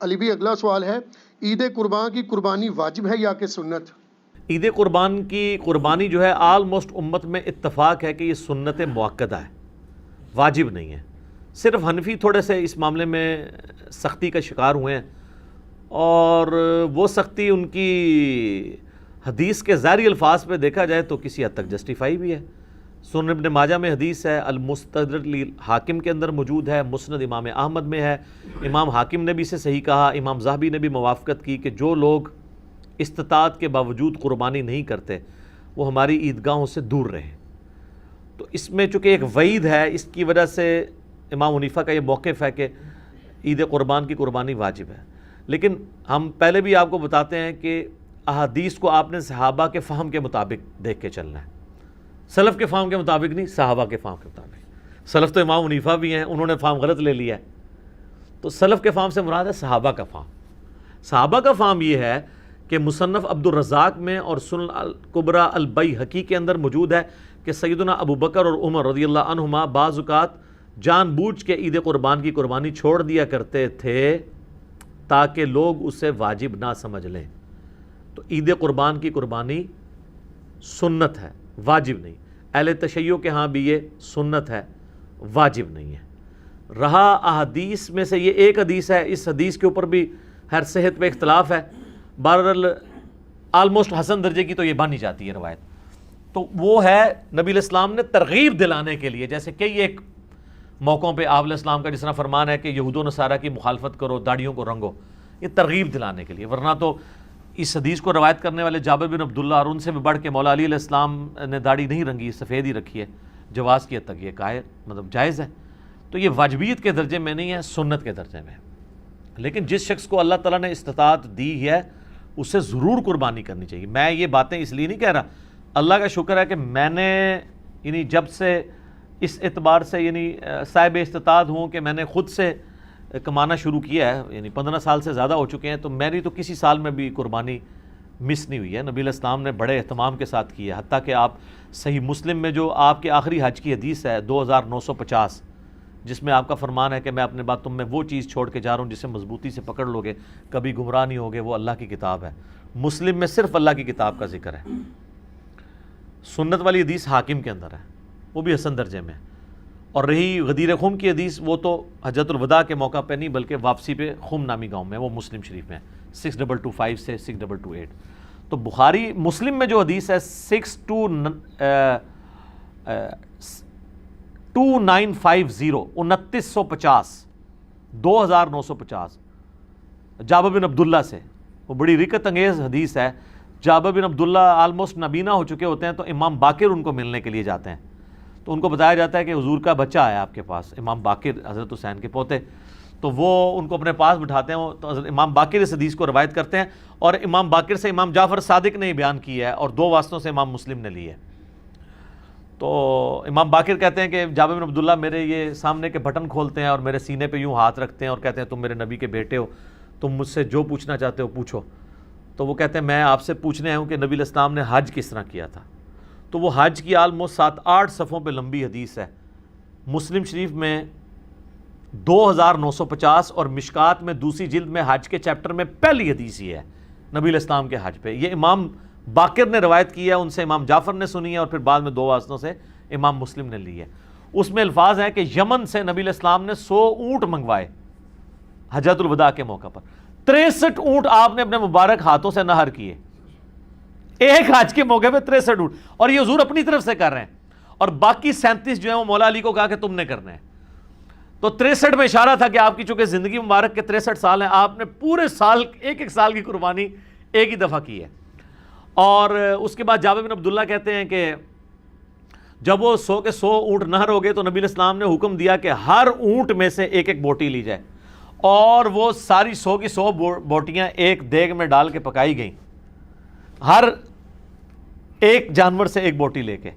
علی بھی اگلا سوال ہے، عید قربان کی قربانی واجب ہے یا کہ سنت؟ عید قربان کی قربانی جو ہے آلموسٹ امت میں اتفاق ہے کہ یہ سنت مؤکدہ ہے، واجب نہیں ہے۔ صرف حنفی تھوڑے سے اس معاملے میں سختی کا شکار ہوئے ہیں، اور وہ سختی ان کی حدیث کے ظاہری الفاظ پہ دیکھا جائے تو کسی حد تک جسٹیفائی بھی ہے۔ سنن ابن ماجہ میں حدیث ہے، المستدرک حاکم کے اندر موجود ہے، مسند امام احمد میں ہے، امام حاکم نے بھی اسے صحیح کہا، امام ذہبی نے بھی موافقت کی کہ جو لوگ استطاعت کے باوجود قربانی نہیں کرتے وہ ہماری عیدگاہوں سے دور رہیں۔ تو اس میں چونکہ ایک وعید ہے، اس کی وجہ سے امام حنیفہ کا یہ موقف ہے کہ عید قربان کی قربانی واجب ہے۔ لیکن ہم پہلے بھی آپ کو بتاتے ہیں کہ احادیث کو آپ نے صحابہ کے فہم کے مطابق دیکھ کے چلنا ہے، سلف کے فہم کے مطابق نہیں، صحابہ کے فہم کے مطابق۔ سلف تو امام حنیفہ بھی ہیں، انہوں نے فہم غلط لے لیا ہے، تو سلف کے فہم سے مراد ہے صحابہ کا فہم۔ صحابہ کا فہم یہ ہے کہ مصنف عبد الرزاق میں اور سنن الکبریٰ البیہقی کے اندر موجود ہے کہ سیدنا ابو بکر اور عمر رضی اللہ عنہما بعض اوقات جان بوجھ کے عید قربان کی قربانی چھوڑ دیا کرتے تھے تاکہ لوگ اسے واجب نہ سمجھ لیں۔ تو عید قربان کی قربانی سنت ہے، واجب نہیں۔ اہل تشیع کے ہاں بھی یہ سنت ہے، واجب نہیں ہے۔ رہا احادیث میں سے یہ ایک حدیث ہے، اس حدیث کے اوپر بھی ہر صحت پہ اختلاف ہے، بہرحال آلموسٹ حسن درجے کی تو یہ مانی جاتی ہے روایت۔ تو وہ ہے نبی علیہ السلام نے ترغیب دلانے کے لیے، جیسے کئی ایک موقعوں پہ آپ علیہ السلام کا جس طرح فرمان ہے کہ یہود و نصارہ کی مخالفت کرو، داڑھیوں کو رنگو، یہ ترغیب دلانے کے لیے۔ ورنہ تو اس حدیث کو روایت کرنے والے جابر بن عبداللہ اور ان سے بھی بڑھ کے مولا علی علیہ السلام نے داڑھی نہیں رنگی، سفید ہی رکھی ہے، جواز کی حد تک یہ جائز ہے۔ تو یہ واجبیت کے درجے میں نہیں ہے، سنت کے درجے میں۔ لیکن جس شخص کو اللہ تعالیٰ نے استطاعت دی ہے اسے ضرور قربانی کرنی چاہیے۔ میں یہ باتیں اس لیے نہیں کہہ رہا، اللہ کا شکر ہے کہ میں نے یعنی جب سے اس اعتبار سے یعنی صاحب استطاعت ہوں کہ میں نے خود سے کمانا شروع کیا ہے، یعنی 15 سال سے زیادہ ہو چکے ہیں، تو میری تو کسی سال میں بھی قربانی مس نہیں ہوئی ہے۔ نبی علیہ السلام نے بڑے اہتمام کے ساتھ کیا ہے، حتیٰ کہ آپ صحیح مسلم میں جو آپ کے آخری حج کی حدیث ہے 2950، جس میں آپ کا فرمان ہے کہ میں اپنے بعد تم میں وہ چیز چھوڑ کے جا رہا ہوں جسے مضبوطی سے پکڑ لوگے کبھی گمراہ نہیں ہوگے، وہ اللہ کی کتاب ہے۔ مسلم میں صرف اللہ کی کتاب کا ذکر ہے۔ سنت والی حدیث حاکم کے اندر ہے، وہ بھی حسن درجے میں ہے۔ اور رہی غدیر خم کی حدیث، وہ تو حجۃ الوداع کے موقع پہ نہیں بلکہ واپسی پہ خم نامی گاؤں میں، وہ مسلم شریف میں ہے 6225 سے 6228۔ تو بخاری مسلم میں جو حدیث ہے 2950 2950 2950 جابر بن عبداللہ سے، وہ بڑی رکت انگیز حدیث ہے۔ جابر بن عبداللہ آلموسٹ نابینا ہو چکے ہوتے ہیں، تو امام باقر ان کو ملنے کے لیے جاتے ہیں، تو ان کو بتایا جاتا ہے کہ حضور کا بچہ ہے آپ کے پاس، امام باقر حضرت حسین کے پوتے، تو وہ ان کو اپنے پاس بٹھاتے ہیں، تو حضرت امام باقر اس حدیث کو روایت کرتے ہیں، اور امام باقر سے امام جعفر صادق نے بیان کی ہے، اور 2 واسطوں سے امام مسلم نے لی ہے۔ تو امام باقر کہتے ہیں کہ جابر بن عبداللہ میرے یہ سامنے کے بٹن کھولتے ہیں اور میرے سینے پہ یوں ہاتھ رکھتے ہیں اور کہتے ہیں تم میرے نبی کے بیٹے ہو، تم مجھ سے جو پوچھنا چاہتے ہو پوچھو۔ تو وہ کہتے ہیں میں آپ سے پوچھنے آیا ہوں کہ نبی علیہ السلام نے حج کس طرح کیا تھا۔ تو وہ حج کی آلموسٹ 7-8 صفحوں پہ لمبی حدیث ہے، مسلم شریف میں 2950 اور مشکات میں دوسری جلد میں حج کے چیپٹر میں پہلی حدیث یہ ہے نبی علیہ السلام کے حج پہ۔ یہ امام باقر نے روایت کی ہے، ان سے امام جعفر نے سنی ہے، اور پھر بعد میں 2 واسطوں سے امام مسلم نے لی ہے۔ اس میں الفاظ ہیں کہ یمن سے نبی علیہ السلام نے 100 اونٹ منگوائے حجۃ الوداع کے موقع پر، 63 اونٹ آپ نے اپنے مبارک ہاتھوں سے نہر کیے ایک حج کے موقع پہ، 63 اونٹ، اور یہ حضور اپنی طرف سے کر رہے ہیں، اور باقی 37 جو ہیں وہ مولا علی کو کہا کہ تم نے کرنے ہیں۔ تو 63 میں اشارہ تھا کہ آپ کی چونکہ زندگی مبارک کے 63 سال ہیں، آپ نے پورے سال ایک سال کی قربانی ایک ہی دفعہ کی ہے۔ اور اس کے بعد جابر بن عبداللہ کہتے ہیں کہ جب وہ 100 کے 100 اونٹ نہر ہو گئے تو نبی علیہ السلام نے حکم دیا کہ ہر اونٹ میں سے ایک بوٹی لی جائے، اور وہ ساری 100 کی 100 بوٹیاں ایک دیگ میں ڈال کے پکائی گئیں، ہر ایک جانور سے ایک بوٹی لے کے۔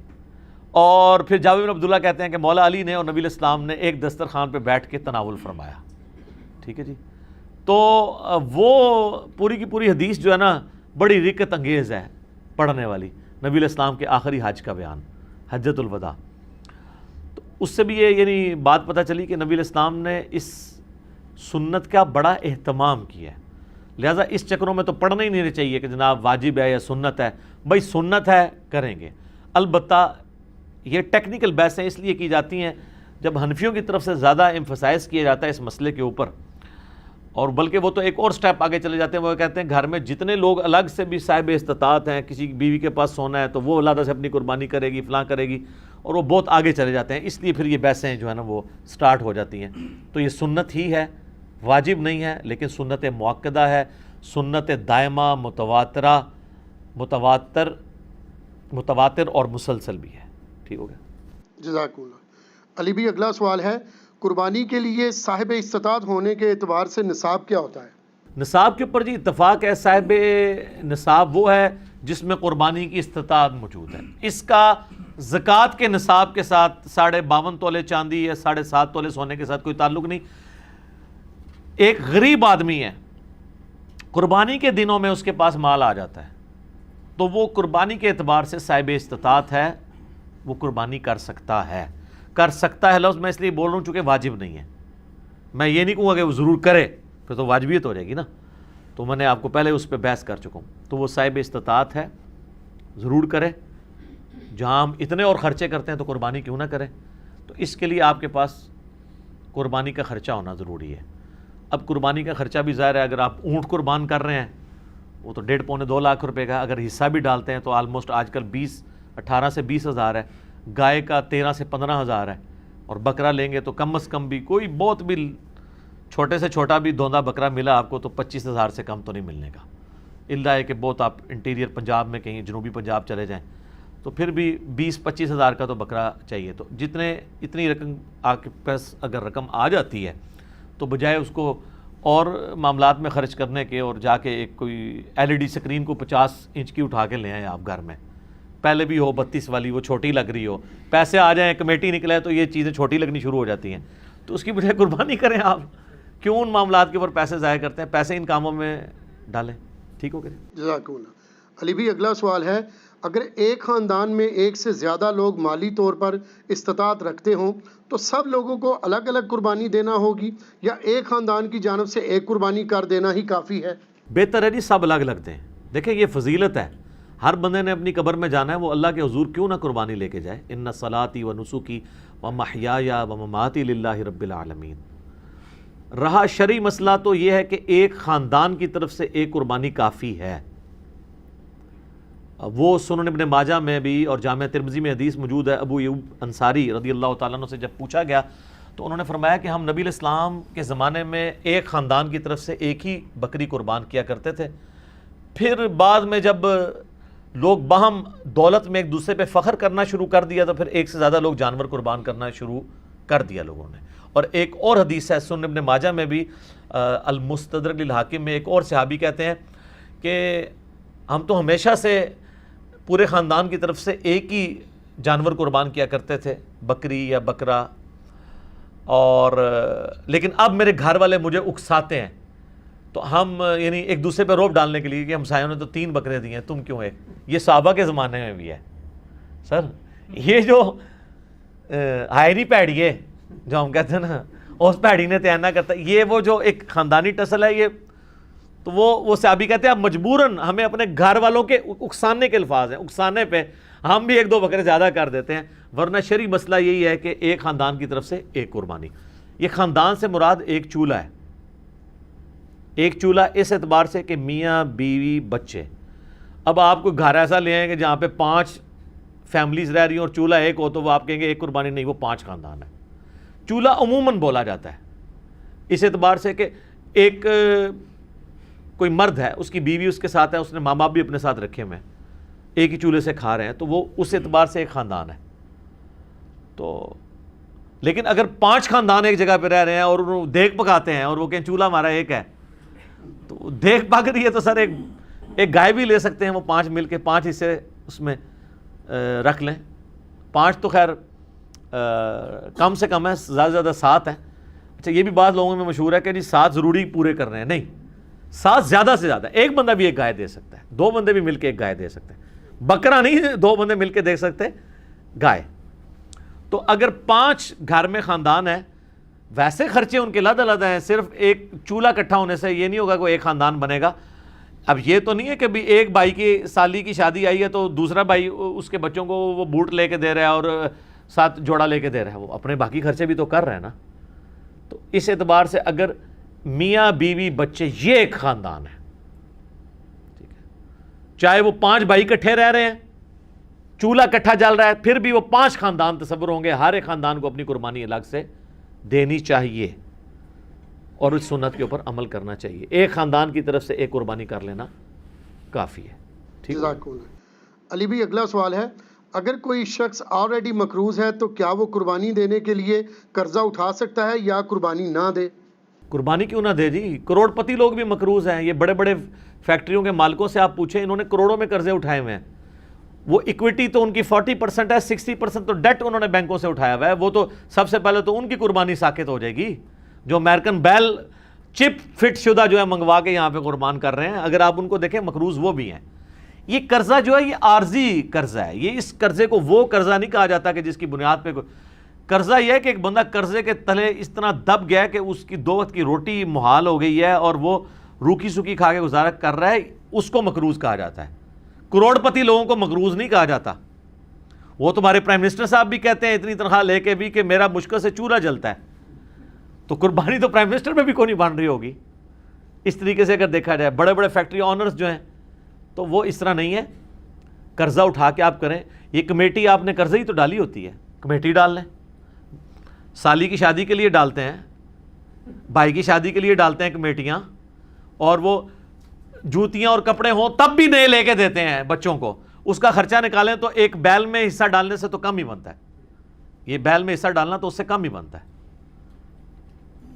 اور پھر جابر بن عبداللہ کہتے ہیں کہ مولا علی نے اور نبی علیہ السلام نے ایک دسترخوان پہ بیٹھ کے تناول فرمایا۔ ٹھیک ہے جی، تو وہ پوری کی پوری حدیث جو ہے نا بڑی رکت انگیز ہے پڑھنے والی، نبی علیہ السلام کے آخری حج کا بیان، حجۃ الوداع۔ تو اس سے بھی یہ یعنی بات پتہ چلی کہ نبی علیہ السلام نے اس سنت کا بڑا اہتمام کیا ہے. لہٰذا اس چکروں میں تو پڑھنا ہی نہیں چاہیے کہ جناب واجب ہے یا سنت ہے. بھائی سنت ہے کریں گے. البتہ یہ ٹیکنیکل بحثیں اس لیے کی جاتی ہیں جب حنفیوں کی طرف سے زیادہ ایمفسائز کیا جاتا ہے اس مسئلے کے اوپر, اور بلکہ وہ تو ایک اور سٹیپ آگے چلے جاتے ہیں. وہ کہتے ہیں گھر میں جتنے لوگ الگ سے بھی صاحب استطاعت ہیں, کسی بیوی کے پاس سونا ہے تو وہ علیحدہ سے اپنی قربانی کرے گی, فلاں کرے گی, اور وہ بہت آگے چلے جاتے ہیں. اس لیے پھر یہ بحثیں جو ہے نا وہ سٹارٹ ہو جاتی ہیں. تو یہ سنت ہی ہے, واجب نہیں ہے, لیکن سنت مؤکدہ ہے, سنت دائمہ, متواتر اور مسلسل بھی ہے. ٹھیک ہو گیا, جزاک اللہ. علی بھی اگلا سوال ہے, قربانی کے لیے صاحب استطاعت ہونے کے اعتبار سے نصاب کیا ہوتا ہے؟ نصاب کے اوپر جی اتفاق ہے. صاحب نصاب وہ ہے جس میں قربانی کی استطاعت موجود ہے. اس کا زکوٰۃ کے نصاب کے ساتھ 52.5 تولے چاندی یا 7.5 تولے سونے کے ساتھ کوئی تعلق نہیں. ایک غریب آدمی ہے, قربانی کے دنوں میں اس کے پاس مال آ جاتا ہے, تو وہ قربانی کے اعتبار سے صاحب استطاعت ہے, وہ قربانی کر سکتا ہے. کر سکتا ہے لفظ میں اس لیے بول رہا ہوں چونکہ واجب نہیں ہے. میں یہ نہیں کہوں گا کہ وہ ضرور کرے, پھر تو واجبیت ہو جائے گی نا. تو میں نے آپ کو پہلے اس پہ بحث کر چکا ہوں. تو وہ صاحب استطاعت ہے, ضرور کرے. جہاں ہم اتنے اور خرچے کرتے ہیں تو قربانی کیوں نہ کرے. تو اس کے لیے آپ کے پاس قربانی کا خرچہ ہونا ضروری ہے. اب قربانی کا خرچہ بھی ظاہر ہے, اگر آپ اونٹ قربان کر رہے ہیں وہ تو 1.5-2 لاکھ روپے کا, اگر حصہ بھی ڈالتے ہیں تو آلموسٹ آج کل 18 سے 20 ہزار ہے. گائے کا 13 سے 15 ہزار ہے, اور بکرا لیں گے تو کم از کم بھی کوئی بہت بھی چھوٹے سے چھوٹا بھی دوندا بکرا ملا آپ کو تو 25 ہزار سے کم تو نہیں ملنے کا. اللہ ہے کہ بہت آپ انٹیریئر پنجاب میں کہیں جنوبی پنجاب چلے جائیں تو پھر بھی 20-25 ہزار کا تو بکرا چاہیے. تو اتنی رقم آپ کے پاس اگر رقم آ جاتی ہے تو بجائے اس کو اور معاملات میں خرچ کرنے کے اور جا کے ایک کوئی LED سکرین کو 50 انچ کی اٹھا کے لے آئیں آپ گھر میں, پہلے بھی ہو 32 والی, وہ چھوٹی لگ رہی ہو, پیسے آ جائیں, کمیٹی نکلے تو یہ چیزیں چھوٹی لگنی شروع ہو جاتی ہیں. تو اس کی بجائے قربانی کریں. آپ کیوں ان معاملات کے اوپر پیسے ضائع کرتے ہیں؟ پیسے ان کاموں میں ڈالیں. ٹھیک ہو گیا, جزاک اللہ. علی بھی اگلا سوال ہے, اگر ایک خاندان میں ایک سے زیادہ لوگ مالی طور پر استطاعت رکھتے ہوں تو سب لوگوں کو الگ الگ قربانی دینا ہوگی یا ایک خاندان کی جانب سے ایک قربانی کر دینا ہی کافی ہے؟ بہتر ہے جی سب الگ الگ دیں. دیکھیں یہ فضیلت ہے, ہر بندے نے اپنی قبر میں جانا ہے, وہ اللہ کے حضور کیوں نہ قربانی لے کے جائے. ان صلاتی و نسکی و محیای و مماتی للہ رب العالمین. رہا شرعی مسئلہ تو یہ ہے کہ ایک خاندان کی طرف سے ایک قربانی کافی ہے. وہ سنن ابن ماجہ میں بھی اور جامع ترمذی میں حدیث موجود ہے. ابو ایوب انصاری رضی اللہ تعالیٰ عنہ سے جب پوچھا گیا تو انہوں نے فرمایا کہ ہم نبی علیہ السلام کے زمانے میں ایک خاندان کی طرف سے ایک ہی بکری قربان کیا کرتے تھے. پھر بعد میں جب لوگ باہم دولت میں ایک دوسرے پہ فخر کرنا شروع کر دیا تو پھر ایک سے زیادہ لوگ جانور قربان کرنا شروع کر دیا لوگوں نے. اور ایک اور حدیث ہے سنن ابن ماجہ میں بھی, المستدرک للحاکم میں, ایک اور صحابی کہتے ہیں کہ ہم تو ہمیشہ سے پورے خاندان کی طرف سے ایک ہی جانور قربان کیا کرتے تھے, بکری یا بکرا, اور لیکن اب میرے گھر والے مجھے اکساتے ہیں تو ہم یعنی ایک دوسرے پہ روب ڈالنے کے لیے کہ ہمسایوں نے تو 3 بکرے دیے ہیں, تم کیوں ایک. یہ صحابہ کے زمانے میں بھی ہے. سر یہ جو ہائری پیڑی ہے جو ہم کہتے ہیں نا, اس پیڑی نے تیار نہ کرتا, یہ وہ جو ایک خاندانی ٹسل ہے یہ. تو وہ صحابی کہتے ہیں اب مجبوراً ہمیں اپنے گھر والوں کے اکسانے کے الفاظ ہیں, اکسانے پہ ہم بھی 1-2 بکرے زیادہ کر دیتے ہیں, ورنہ شرعی مسئلہ یہی ہے کہ ایک خاندان کی طرف سے ایک قربانی. یہ خاندان سے مراد ایک چولہا ہے. ایک چولہا اس اعتبار سے کہ میاں بیوی بچے. اب آپ کو گھر ایسا لے آئیں کہ جہاں پہ 5 فیملیز رہ رہی ہیں اور چولہا ایک ہو تو وہ آپ کہیں گے ایک قربانی نہیں, وہ 5 خاندان ہے. چولہا عموماً بولا جاتا ہے اس اعتبار سے کہ ایک کوئی مرد ہے, اس کی بیوی اس کے ساتھ ہے, اس نے ماں باپ بھی اپنے ساتھ رکھے ہوئے ہیں, ایک ہی چولہے سے کھا رہے ہیں, تو وہ اس اعتبار سے ایک خاندان ہے. تو لیکن اگر 5 خاندان ایک جگہ پہ رہ رہے ہیں اور وہ دیگ پکاتے ہیں اور وہ کہیں چولہا ہمارا ایک ہے, تو دیگ پک رہی ہے تو سر ایک گائے بھی لے سکتے ہیں وہ 5 مل کے 5 حصے اس میں رکھ لیں. 5 تو خیر کم سے کم ہے, زیادہ سے زیادہ 7 ہے. اچھا یہ بھی بات لوگوں میں مشہور ہے کہ جی 7 ضروری پورے کر رہے ہیں, نہیں, 7 زیادہ سے زیادہ. ایک بندہ بھی ایک گائے دے سکتا ہے, 2 بندے بھی مل کے ایک گائے دے سکتے ہیں. بکرا نہیں, 2 بندے مل کے دے سکتے گائے. تو اگر 5 گھر میں خاندان ہے ویسے خرچے ان کے علیحدہ ہیں، صرف ایک چولہا اکٹھا ہونے سے یہ نہیں ہوگا کہ ایک خاندان بنے گا. اب یہ تو نہیں ہے کہ بھی ایک بھائی کی سالی کی شادی آئی ہے تو دوسرا بھائی اس کے بچوں کو وہ بوٹ لے کے دے رہا ہے اور ساتھ جوڑا لے کے دے رہا ہے، وہ اپنے باقی خرچے بھی تو کر رہے ہیں نا. تو اس اعتبار سے اگر میاں بیوی بچے یہ ایک خاندان ہے، ٹھیک ہے، چاہے وہ 5 بھائی اکٹھے رہ رہے ہیں، چولہا اکٹھا جل رہا ہے، پھر بھی وہ 5 خاندان تصور ہوں گے. ہر ایک خاندان کو اپنی قربانی الگ سے دینی چاہیے اور اس سنت کے اوپر عمل کرنا چاہیے. ایک خاندان کی طرف سے ایک قربانی کر لینا کافی ہے. ٹھیک ہے. علی بھائی اگلا سوال ہے، اگر کوئی شخص آلریڈی مقروض ہے تو کیا وہ قربانی دینے کے لیے قرضہ اٹھا سکتا ہے یا قربانی نہ دے؟ قربانی کیوں نہ دے جی، کروڑ پتی لوگ بھی مقروض ہیں. یہ بڑے بڑے فیکٹریوں کے مالکوں سے آپ پوچھیں، انہوں نے کروڑوں میں قرضے اٹھائے ہوئے ہیں. وہ ایکویٹی تو ان کی 40% ہے، 60% تو ڈیٹ انہوں نے بینکوں سے اٹھایا ہوا ہے. وہ تو سب سے پہلے تو ان کی قربانی ساقط ہو جائے گی جو امریکن بیل چپ فٹ شدہ جو ہے منگوا کے یہاں پہ قربان کر رہے ہیں. اگر آپ ان کو دیکھیں مقروض وہ بھی ہیں. یہ قرضہ جو ہے یہ عارضی قرضہ ہے. یہ اس قرضے کو وہ قرضہ نہیں کہا جاتا کہ جس کی بنیاد پہ قرضہ یہ ہے کہ ایک بندہ قرضے کے تلے اس طرح دب گیا کہ اس کی 2 وقت کی روٹی محال ہو گئی ہے اور وہ روکی سوکی کھا کے گزارا کر رہا ہے، اس کو مقروض کہا جاتا ہے. کروڑ پتی لوگوں کو مقروض نہیں کہا جاتا. وہ تمہارے پرائم منسٹر صاحب بھی کہتے ہیں اتنی تنخواہ لے کے بھی کہ میرا مشکل سے چولہا جلتا ہے. تو قربانی تو پرائم منسٹر میں بھی کوئی نہیں بن رہی ہوگی. اس طریقے سے اگر دیکھا جائے بڑے بڑے فیکٹری آنرز جو ہیں تو وہ اس طرح نہیں ہے. قرضہ اٹھا کے آپ کریں. یہ کمیٹی آپ نے قرضے ہی تو ڈالی ہوتی ہے، کمیٹی ڈال لیں. سالی کی شادی کے لیے ڈالتے ہیں، بھائی کی شادی کے لیے ڈالتے ہیں کمیٹیاں، اور وہ جوتیاں اور کپڑے ہوں تب بھی نئے لے کے دیتے ہیں بچوں کو. اس کا خرچہ نکالیں تو ایک بیل میں حصہ ڈالنے سے تو کم ہی بنتا ہے. یہ بیل میں حصہ ڈالنا تو اس سے کم ہی بنتا ہے.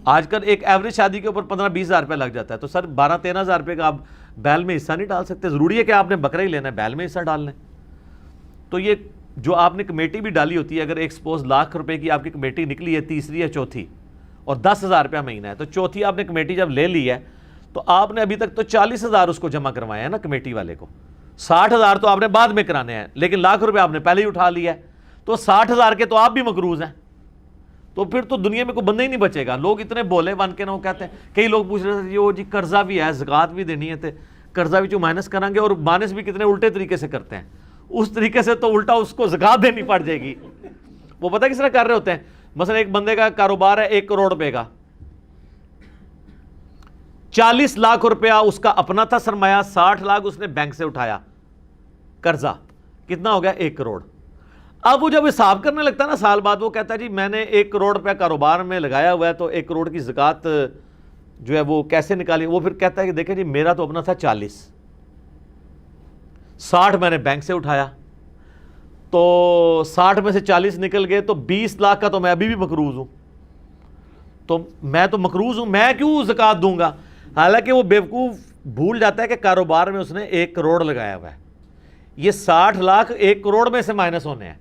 آج کل ایک ایوریج شادی کے اوپر 15-20 ہزار روپے لگ جاتا ہے. تو سر 12-13 ہزار روپے کا آپ بیل میں حصہ نہیں ڈال سکتے؟ ضروری ہے کہ آپ نے بکرا ہی لینا ہے، بیل میں حصہ ڈال لیں. تو یہ جو آپ نے کمیٹی بھی ڈالی ہوتی ہے، اگر ایک سپوز لاکھ روپے کی آپ کی کمیٹی نکلی ہے، تیسری یا چوتھی، اور 10,000 روپیہ مہینہ ہے، تو چوتھی آپ نے کمیٹی جب لے لی ہے تو آپ نے ابھی تک تو 40,000 اس کو جمع کروائے ہیں نا کمیٹی والے کو. 60,000 تو آپ نے بعد میں کرانے ہیں، لیکن لاکھ روپے آپ نے پہلے ہی اٹھا لیا ہے. تو 60,000 کے تو آپ بھی مقروض ہیں. تو پھر تو دنیا میں کوئی بندہ ہی نہیں بچے گا. لوگ اتنے بولے بن کے نہ وہ کہتے ہیں. کئی لوگ پوچھ رہے تھے جی قرضہ بھی ہے، زکوٰۃ بھی دینی ہے، قرضہ بھی جو مائنس کریں گے، اور مائنس بھی کتنے الٹے طریقے سے کرتے ہیں. اس طریقے سے تو الٹا اس کو زکوٰۃ دینی پڑ جائے گی. وہ پتہ کس طرح کر رہے ہوتے ہیں؟ مثلا ایک بندے کا کاروبار ہے 1 کروڑ روپے کا، 40 لاکھ روپیہ اس کا اپنا تھا سرمایہ، 60 لاکھ اس نے بینک سے اٹھایا قرضہ. کتنا ہو گیا؟ 1 کروڑ. اب وہ جب حساب کرنے لگتا ہے نا سال بعد، وہ کہتا ہے جی میں نے 1 کروڑ روپیہ کاروبار میں لگایا ہوا ہے، تو 1 کروڑ کی زکوٰۃ جو ہے وہ کیسے نکالی؟ وہ پھر کہتا ہے کہ دیکھیں جی میرا تو اپنا تھا 40، 60 میں نے بینک سے اٹھایا، تو 60 میں سے 40 نکل گئے، تو 20 لاکھ کا تو میں ابھی بھی مقروض ہوں. تو میں تو مقروض ہوں، میں کیوں زکوٰۃ دوں گا؟ حالانکہ وہ بیوقوف بھول جاتا ہے کہ کاروبار میں اس نے 1 کروڑ لگایا ہوا ہے. یہ 60 لاکھ 1 کروڑ میں سے مائنس ہونے ہیں،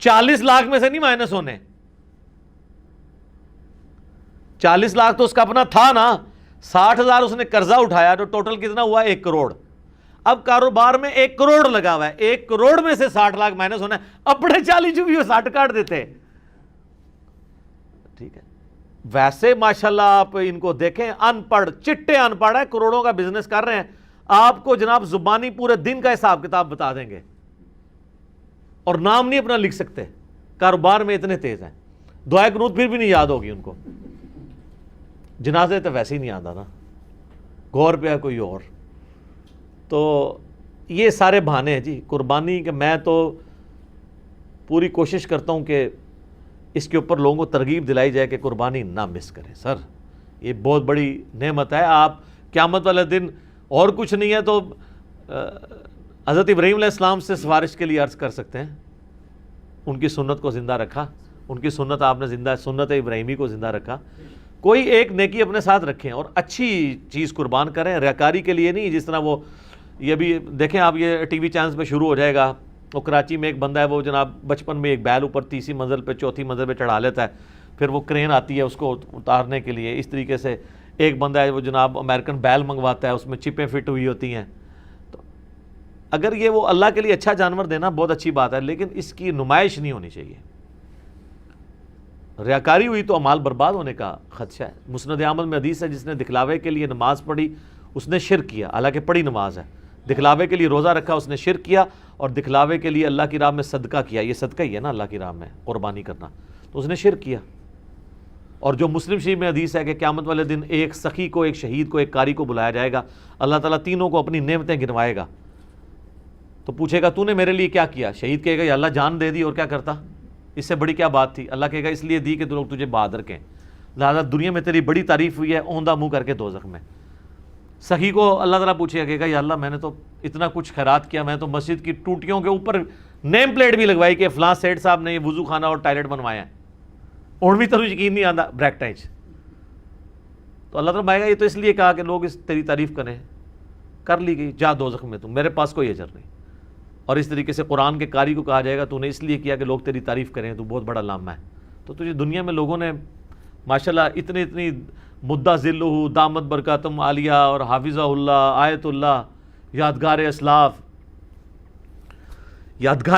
40 لاکھ میں سے نہیں مائنس ہونے. 40 لاکھ تو اس کا اپنا تھا نا، 60,000 اس نے قرضہ اٹھایا، تو ٹوٹل کتنا ہوا؟ 1 کروڑ. اب کاروبار میں 1 کروڑ لگا ہوا ہے، 1 کروڑ میں سے 60 لاکھ مائنس ہونا ہے. اپنے 40 جو بھی وہ 60 کاٹ دیتے. ٹھیک ہے. ویسے ماشاءاللہ آپ ان کو دیکھیں، ان پڑھ چٹے ان پڑھ ہے، کروڑوں کا بزنس کر رہے ہیں. آپ کو جناب زبانی پورے دن کا حساب کتاب بتا دیں گے، اور نام نہیں اپنا لکھ سکتے. کاروبار میں اتنے تیز ہیں. دعائے قنوت پھر بھی نہیں یاد ہوگی ان کو. جنازے تو ویسے ہی نہیں آتا نا، غور پہ ہے کوئی اور. تو یہ سارے بہانے ہیں جی قربانی کے. میں تو پوری کوشش کرتا ہوں کہ اس کے اوپر لوگوں کو ترغیب دلائی جائے کہ قربانی نہ مس کریں. سر یہ بہت بڑی نعمت ہے. آپ قیامت والے دن اور کچھ نہیں ہے تو حضرت ابراہیم علیہ السلام سے سفارش کے لیے عرض کر سکتے ہیں. ان کی سنت کو زندہ رکھا، ان کی سنت آپ نے زندہ، سنت ابراہیمی کو زندہ رکھا. کوئی ایک نیکی اپنے ساتھ رکھیں اور اچھی چیز قربان کریں، ریاکاری کے لیے نہیں. جس طرح وہ یہ بھی دیکھیں آپ، یہ ٹی وی چینلز پہ شروع ہو جائے گا. وہ کراچی میں ایک بندہ ہے، وہ جناب بچپن میں ایک بیل اوپر 30 منزل پہ 4تھی منزل پہ چڑھا لیتا ہے، پھر وہ کرین آتی ہے اس کو اتارنے کے لیے. اس طریقے سے ایک بندہ ہے وہ جناب امریکن بیل منگواتا ہے، اس میں چپیں فٹ ہوئی ہوتی ہیں. تو اگر یہ وہ اللہ کے لیے اچھا جانور دینا بہت اچھی بات ہے، لیکن اس کی نمائش نہیں ہونی چاہیے. ریاکاری ہوئی تو اعمال برباد ہونے کا خدشہ ہے۔ مسند احمد میں حدیث ہے جس نے دکھلاوے کے لیے نماز پڑھی اس نے شرک کیا، حالانکہ پڑھی نماز ہے، دکھلاوے کے لیے روزہ رکھا اس نے شرک کیا، اور دکھلاوے کے لیے اللہ کی راہ میں صدقہ کیا، یہ صدقہ ہی ہے نا اللہ کی راہ میں قربانی کرنا، تو اس نے شرک کیا۔ اور جو مسلم شریف میں حدیث ہے کہ قیامت والے دن ایک سخی کو، ایک شہید کو، ایک قاری کو بلایا جائے گا، اللہ تعالیٰ تینوں کو اپنی نعمتیں گنوائے گا، تو پوچھے گا تو نے میرے لیے کیا کیا؟ شہید کہے گا یا اللہ جان دے دی اور کیا کرتا، اس سے بڑی کیا بات تھی؟ اللہ کہے گا اس لیے دی کہ لوگ تجھے بہادر کہیں، لہٰذا دنیا میں تیری بڑی تعریف ہوئی ہے، اوندھا منہ کر کے دوزخ میں۔ سخی کو اللہ تعالیٰ پوچھے گا، کہے گا یا اللہ میں نے تو اتنا کچھ خیرات کیا، میں تو مسجد کی ٹوٹیوں کے اوپر نیم پلیٹ بھی لگوائی کہ فلاں سیٹ صاحب نے یہ وضو خانہ اور ٹائلٹ بنوایا ہے، اور بھی تو یقین نہیں آتا بریکٹائچ، تو اللہ تعالیٰ مائے گا یہ تو اس لیے کہا کہ لوگ اس تیری تعریف کریں، کر لی گئی، جا دوزخ میں تم، میرے پاس کوئی اجر نہیں۔ اور اس طریقے سے قرآن کے قاری کو کہا جائے گا تو نے اس لیے کیا کہ لوگ تیری تعریف کریں، تو بہت بڑا لامہ ہے۔ تو تجھے دنیا میں لوگوں نے ماشاءاللہ اتنی مدہ ذلہ دامت برکاتم عالیہ اور حافظہ اللہ، آیت اللہ، یادگار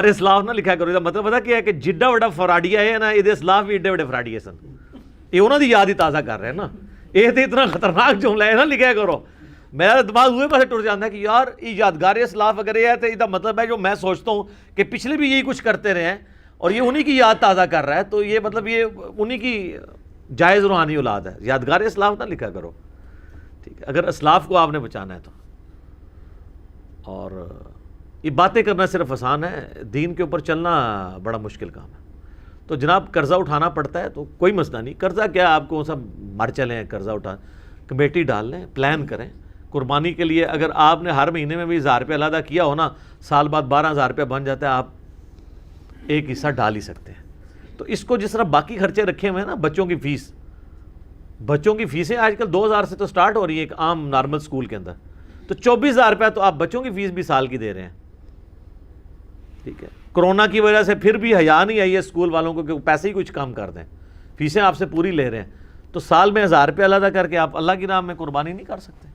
اسلاف نہ لکھا کرو، مطلب پتا کیا ہے کہ جڈا وڈا فراڈیا ہے نا، یہ اسلاف بھی ایڈے وڈے فراڈیے سن، یہ انہوں دی یاد ہی تازہ کر رہے ہیں نا، یہ تو اتنا خطرناک جملہ ہے نا لکھا کرو۔ میرا دماغ ہوئے پاسے ٹوٹ جاتا ہے کہ یار یہ یادگار اسلاف اگر یہ ہے تو یہ مطلب ہے جو میں سوچتا ہوں کہ پچھلے بھی یہی کچھ کرتے رہے ہیں اور یہ انہی کی یاد تازہ کر رہا ہے، تو یہ مطلب یہ انہی کی جائز روحانی اولاد ہے۔ یادگار اسلاف نہ لکھا کرو، ٹھیک ہے، اگر اسلاف کو آپ نے بچانا ہے تو۔ اور یہ باتیں کرنا صرف آسان ہے، دین کے اوپر چلنا بڑا مشکل کام ہے۔ تو جناب قرضہ اٹھانا پڑتا ہے تو کوئی مسئلہ نہیں، قرضہ کیا آپ کو سب مر چلیں قرضہ اٹھا، کمیٹی ڈال لیں، پلان کریں قربانی کے لیے۔ اگر آپ نے ہر مہینے میں بھی 1000 روپے علیحدہ کیا ہو نا، سال بعد 12000 روپے بن جاتا ہے، آپ ایک حصہ ڈال ہی سکتے ہیں۔ تو اس کو جس طرح باقی خرچے رکھے ہوئے ہیں نا، بچوں کی فیسیں آج کل 2000 سے تو سٹارٹ ہو رہی ہیں ایک عام نارمل سکول کے اندر، تو 24000 روپے تو آپ بچوں کی فیس بھی سال کی دے رہے ہیں، ٹھیک ہے۔ کرونا کی وجہ سے پھر بھی حیا نہیں آئی ہے اسکول والوں کو کہ پیسے ہی کچھ کم کر دیں، فیسیں آپ سے پوری لے رہے ہیں، تو سال میں 1000 روپے علیحدہ کر کے آپ اللہ کی راہ میں قربانی نہیں کر سکتے؟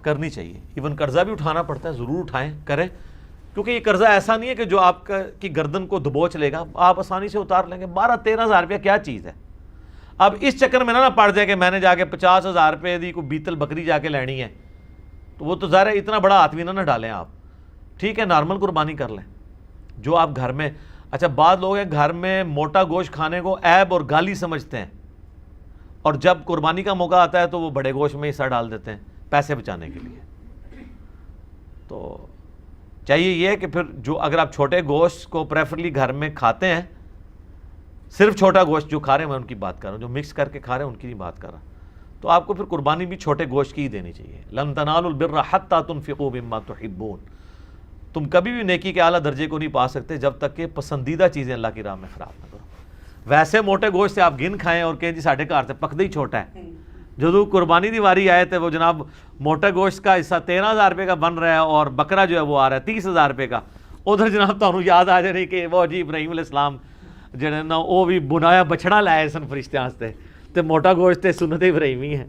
کرنی چاہیے۔ ایون قرضہ بھی اٹھانا پڑتا ہے، ضرور اٹھائیں، کریں، کیونکہ یہ قرضہ ایسا نہیں ہے کہ جو آپ کی گردن کو دبوچ لے گا، آپ آسانی سے اتار لیں گے۔ 12-13 روپیہ کیا چیز ہے؟ اب اس چکر میں نہ پڑ جائے کہ میں نے جا کے 50,000 روپے دی کوئی بیتل بکری جا کے لینی ہے، تو وہ تو ظاہر ہے اتنا بڑا ہاتھ بھی نہ ڈالیں آپ، ٹھیک ہے، نارمل قربانی کر لیں جو آپ گھر میں۔ اچھا بعض لوگ ہیں گھر میں موٹا گوشت کھانے کو عیب اور گالی سمجھتے ہیں، اور جب قربانی کا موقع آتا ہے تو وہ بڑے گوشت میں حصہ ڈال دیتے ہیں پیسے بچانے کے لیے۔ تو چاہیے یہ ہے کہ پھر جو اگر آپ چھوٹے گوشت کو پریفرلی گھر میں کھاتے ہیں، صرف چھوٹا گوشت جو کھا رہے ہیں، میں ان کی بات کر رہا ہوں، جو مکس کر کے کھا رہے ہیں ان کی نہیں بات کر رہا، تو آپ کو پھر قربانی بھی چھوٹے گوشت کی ہی دینی چاہیے۔ لن تنالوا البر حتی تنفقوا مما تحبون، تم کبھی بھی نیکی کے اعلیٰ درجے کو نہیں پا سکتے جب تک کہ پسندیدہ چیزیں اللہ کی راہ میں خراب نہ کرو۔ ویسے موٹے گوشت سے آپ گن کھائیں اور کہیں جی ساڑھے گھر سے پکدے ہی چھوٹا ہے، جو قربانی دی واری آئے تھے وہ جناب موٹا گوشت کا حصہ 13,000 روپے کا بن رہا ہے اور بکرا جو ہے وہ آ رہا ہے 30,000 روپے کا، ادھر جناب تو یاد آ جائے کہ وہ جی ابراہیم علیہ السلام جڑے نا وہ بھی بنایا بچڑا لائے سن فرشتے واسطے، تے موٹا گوشت تے سنت ابراہیمی ہے،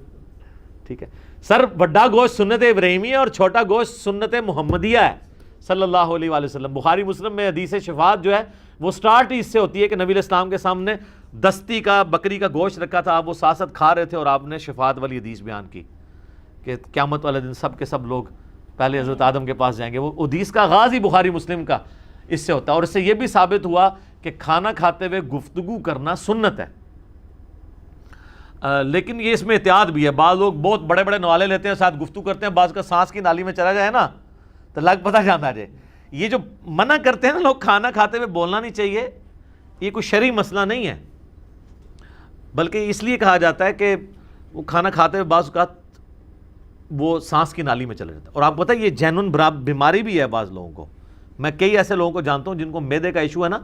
ٹھیک ہے سر، بڑا گوشت سنت ابراہیمی ہے اور چھوٹا گوشت سنت محمدیہ ہے صلی اللہ علیہ وآلہ وسلم۔ بخاری مسلم میں حدیث شفاعت جو ہے وہ سٹارٹ ہی اس سے ہوتی ہے کہ نبی علیہ السلام کے سامنے دستی کا بکری کا گوشت رکھا تھا، آپ وہ ساتھ ساتھ کھا رہے تھے اور آپ نے شفاعت والی حدیث بیان کی کہ قیامت والے دن سب کے سب لوگ پہلے حضرت آدم کے پاس جائیں گے۔ وہ حدیث کا آغاز ہی بخاری مسلم کا اس سے ہوتا ہے، اور اس سے یہ بھی ثابت ہوا کہ کھانا کھاتے ہوئے گفتگو کرنا سنت ہے، لیکن یہ اس میں احتیاط بھی ہے۔ بعض لوگ بہت بڑے بڑے نوالے لیتے ہیں، ساتھ گفتگو کرتے ہیں، بعض کا سانس کی نالی میں چلا جائے نا تو لگ پتہ جانا جائے۔ یہ جو منع کرتے ہیں نا لوگ کھانا کھاتے ہوئے بولنا نہیں چاہیے، یہ کوئی شرعی مسئلہ نہیں ہے، بلکہ اس لیے کہا جاتا ہے کہ وہ کھانا کھاتے ہوئے بعض اوقات وہ سانس کی نالی میں چلا جاتا ہے، اور آپ کو پتہ ہے یہ جینون بیماری بھی ہے بعض لوگوں کو۔ میں کئی ایسے لوگوں کو جانتا ہوں جن کو معدے کا ایشو ہے نا،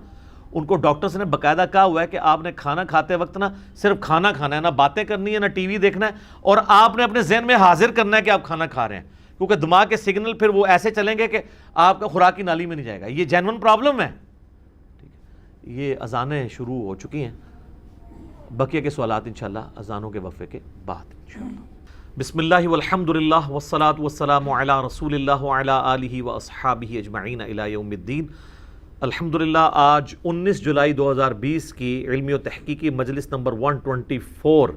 ان کو ڈاکٹرز نے باقاعدہ کہا ہوا ہے کہ آپ نے کھانا کھاتے وقت نا صرف کھانا کھانا ہے، نہ باتیں کرنی ہے، نہ ٹی وی دیکھنا ہے، اور آپ نے اپنے ذہن میں حاضر کرنا ہے کہ آپ کھانا کھا رہے ہیں، کیونکہ دماغ کے سگنل پھر وہ ایسے چلیں گے کہ آپ کا خوراک کی نالی میں نہیں جائے گا۔ یہ جینون پرابلم ہے، ٹھیک ہے۔ یہ اذانیں شروع ہو چکی ہیں، بقیہ کے سوالات انشاءاللہ اذانوں کے وقفے کے بعد انشاءاللہ۔ بسم اللہ والحمد للہ والصلاة والسلام علی رسول اللہ وعلی آلہ واصحابہ اجمعین الی یوم الدین، الحمدللہ آج 19 جولائی 2020 کی علمی و تحقیقی مجلس نمبر 124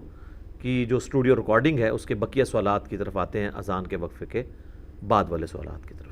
کی جو اسٹوڈیو ریکارڈنگ ہے اس کے بقیہ سوالات کی طرف آتے ہیں اذان کے وقفے کے بعد والے سوالات کی طرف.